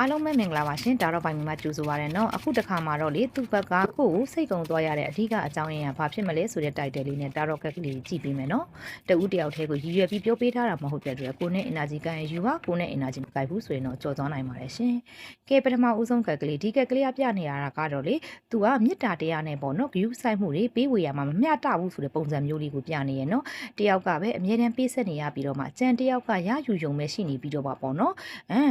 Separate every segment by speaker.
Speaker 1: အားလုံးပဲမင်္ဂလာပါရှင်ဒါတော့ပိုင်မှာကြိုဆိုပါရနော်အခုတစ်ခါမှာတော့လေသူ့ဘက်ကကိုယ်စိတ်ကုံသွားရတဲ့အဓိကအကြောင်းရင်းကဘာဖြစ်မလဲဆိုတဲ့တိုက်တယ်လေးနဲ့ဒါတော့ကက်ကလေးကြည့်ပေးမယ်နော်တဦးတယောက်တည်းကိုရည်ရွယ်ပြီးပြောပေးထားတာမဟုတ်တဲ့အတွက်ကိုနဲ့ energy ကန်ယူပါကိုနဲ့ energy မကိုက်ဘူးဆိုရင်တော့ကြော်သွားနိုင်ပါတယ်ရှင်ကဲပထမဦးဆုံးကက်ကလေးဒီကက်ကလေးကပြနေရတာကတော့လေသူကမေတ္တာတရားနဲ့ပေါ့နော် view ဆိုင်မှုတွေပေးဝေရမှာမမျှတဘူးဆိုတဲ့ပုံစံမျိုးလေးကိုပြနေရနော်တယောက်ကပဲအမြဲတမ်းပေးဆက်နေရပြီးတော့မှကြံတယောက်ကရယူယုံပဲရှိနေပြီးတော့ပေါ့နော်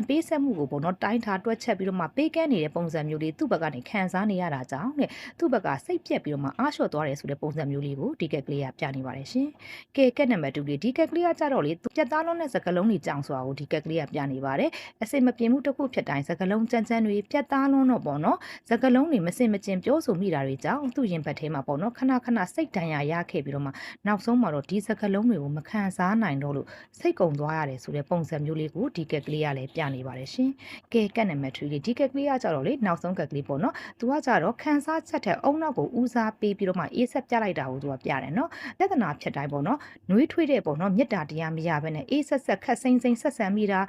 Speaker 1: ပေးဆက်မှုကိုပေါ့နော်တိုင်းထားတွက်ချက်ပြီးတော့မှပေးကမ်းနေတဲ့ပုံစံမျိုးလေးသူ့ဘက်ကနေခံစားနေရတာကြောင့်တဲ့သူ့ဘက်ကစိတ်ပြက်ပြီးတော့မှအားလျှော့သွားတယ်ဆိုတဲ့ပုံစံမျိုးလေးကိုဒီကက်ကလေးကပြနေပါတယ်ရှင်ကဲကက်နံပါတ်2လေးဒီကက်ကလေးကကြတော့လေပြတ်သားလုံးနဲ့စကလုံးတွေကြောင်ဆိုတာကိုဒီကက်ကလေးကပြနေပါတယ်အစင်မပြင်းမှုတစ်ခုဖြစ်တိုင်းစကလုံးကြမ်းကြမ်းတွေပြတ်သားလုံးတော့ပေါ့နော်စကလုံးတွေမစင်မကျင်ပြောဆိုမိတာတွေကြောင့်သူ့ရင်ဘတ်ထဲမှာပေါ့နော်ခဏခဏစိတ်တန်ရာရခဲ့ပြီးတော့မှနောက်ဆုံးမှာတော့ဒီစကလုံးတွေကိုမခံစားနိုင်တော့လို့စိတ်ကုံသွားရတယ်ဆိုတဲ့ပုံစံမျိုးလေးကိုဒီကက်ကလေးကလည်းပြနေပါတယ်ရှင်ကဲကက်နံပါတ်3လေးဒီကက်ကလေးကကြတော့လေနောက်ဆုံးကက်ကလေးပေါ့နော်သူကကြတော့ခန်းစားချက်တဲ့အုံနောက်ကိုဦးစားပေးပြီးတော့မှအေးဆက်ပြလိုက်တာကိုသူကပြတယ်နော်လက္ခဏာဖြစ်တိုင်းပေါ့နော်နှွေးထွေးတဲ့ပေါ့နော်မေတ္တာတရားမရဘဲနဲ့အေးဆက်ဆက်ခက်စိမ့်စိမ့်ဆက်ဆံမိတာ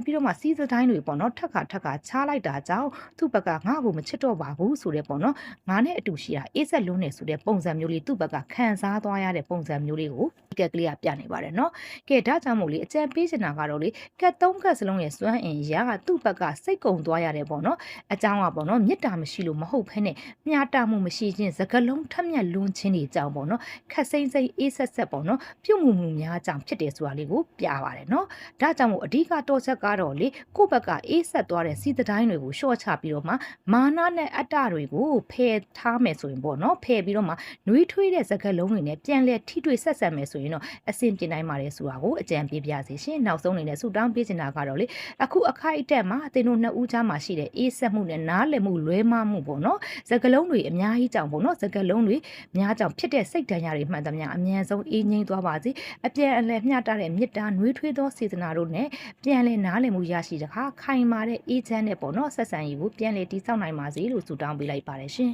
Speaker 1: ပြီးတော့မှစီးစတိုင်းတွေပေါ့နော်ထက်ခါချားလိုက်တာကြောင့်သူ့ဘက်ကငါ့ကိုမချစ်တော့ပါဘူးဆိုတဲ့ပေါ့နော်ငါနဲ့အတူရှိတာအေးဆက်လုံးနေဆိုတဲ့ပုံစံမျိုးလေးသူ့ဘက်ကခံစားသွားရတဲ့ပုံစံမျိုးလေးကိုဒီကက်ကလေးကပြနေပါတယ်နော်ကဲဒါကြောင့်မို့လေအကြံပေးချင်တာကတော့လေကက်3ကက်စလုံးရဲ့စွမ်းအင်ရကသူ့ဘက်ကစိတ်ကုံသွားရတယ်ပေါ့နော်အကြောင်းကပေါ့နော်မေတ္တာမရှိလို့မဟုတ်ဘဲနဲ့မျှတမှုမရှိခြင်းစကလုံးထက်မြက်လွန်းခြင်းတွေကြောင့်ပေါ့နော်ခက်စိမ့်စိမ့်အေးဆက်ဆက်ပေါ့နော်ပြုတ်မှုမှုများကြောင့်ဖြစ်တယ်ဆိုတာလေးကိုပြပါတယ်နော်ဒါကြောင့်မို့အဓိကတော့ချက်ကတော့လေကိုယ့်ဘက်ကအေးဆက်သွားတဲ့စီးတိုင်းတွေကိုရှော့ချပြီးတော့မှမာနနဲ့အတ္တတွေကိုဖယ်ထားမယ်ဆိုရင်ပေါ့နော်ဖယ်ပြီးတော့မှနှွေးထွေးတဲ့စကလုံးတွေနဲ့ပြန်လဲထိတွေ့ဆက်ဆံမယ်ဆိုရင်တော့အဆင်ပြေနိုင်ပါတယ်ဆိုတာကိုအကြံပေးပြစေရှင်နောက်ဆုံးအနေနဲ့ဆူတောင်းပေးချင်တာကတော့လေအခုအခိုက်အတက်မှာအသင်တို့နှစ်ဦးကြားမှာရှိတဲ့အေးဆက်မှုနဲ့နားလည်မှုလွဲမှားမှုပေါ့နော်စကလုံးတွေအများကြီးကြောင့်ပေါ့နော်စကလုံးတွေများကြောင့်ဖြစ်တဲ့စိတ်ဒဏ်ရာတွေမှန်သမျှအမြန်ဆုံးအေးငြိမ်းသွားပါစေအပြန်အလှန်မျှတတဲ့မေတ္တာနှွေးထွေးသောစေတနာတို့နဲ့ပြန်လဲနားလည်မှုရရှိတဲ့အခါခိုင်မာတဲ့အေးချမ်းတဲ့ပေါ့နော်ဆက်ဆံရေးကိုပြန်လဲတည်ဆောက်နိုင်ပါစေလို့ဆုတောင်းပေးလိုက်ပါတယ်ရှင်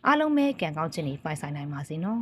Speaker 1: အားလုံးပဲကံကောင်းခြင်းတွေပိုင်ဆိုင်နိုင်ပါစေနော်